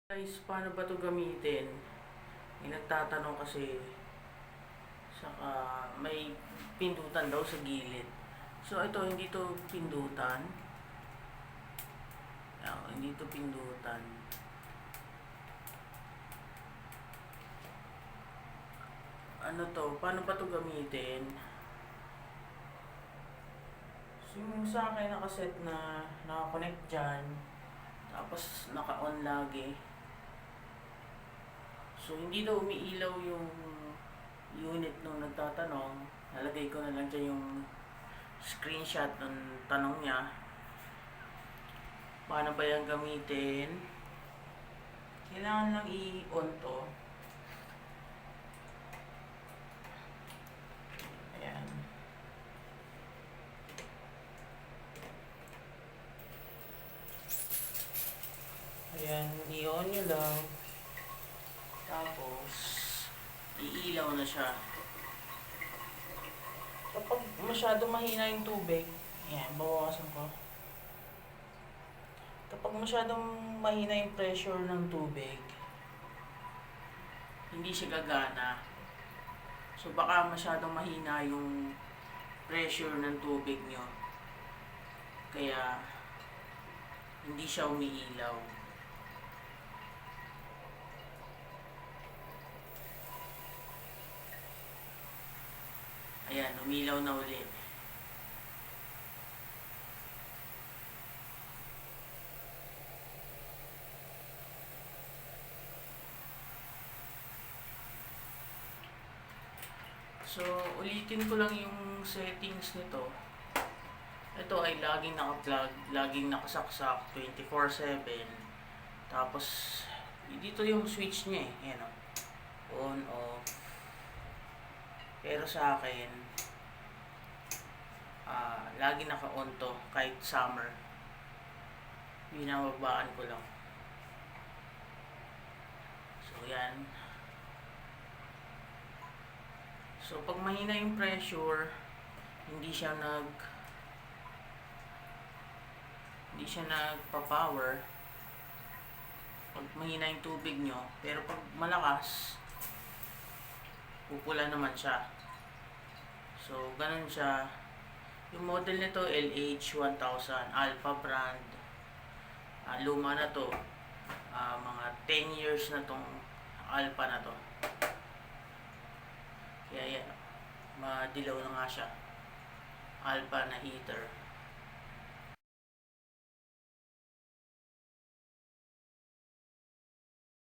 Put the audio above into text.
Guys, paano ba ito gamitin? May nagtatanong kasi saka may pindutan daw sa gilid. So ito, hindi to pindutan. Hindi to pindutan. Ano to? Paano ba to gamitin? So yung sa akin nakaset na nakakonect dyan. Tapos naka-on lagi. So hindi daw umiilaw yung unit nung nagtatanong. Nalagay ko na lang dyan yung screenshot ng tanong niya. Paano ba yung gamitin? Kailangan lang i-on to. Ayan. Ayan, i-on nyo lang. Tapos, iilaw na siya. Kapag masyado mahina yung tubig, ayan, bawasan ko. Kapag masyadong mahina yung pressure ng tubig, hindi siya gagana. So baka masyadong mahina yung pressure ng tubig nyo. Kaya hindi siya umiilaw. Ayan, umilaw na uli. So, ulitin ko lang yung settings nito. Ito ay laging naka-plug, laging nakasaksak, 24/7. Tapos, dito yung switch niya eh. Ayan o. On, off. Pero sa akin, lagi naka-on to kahit summer. Binababaan ko lang. So, yan. So, pag mahina yung pressure, hindi siya nagpa-power. Pag mahina yung tubig nyo, pero pag malakas, pupula naman siya. So, ganun siya. Yung model nito, LH1000, Alpha brand. Luma na to. Mga 10 years na tong Alpha na to. Kaya yan, madilaw na nga siya. Alpha na heater.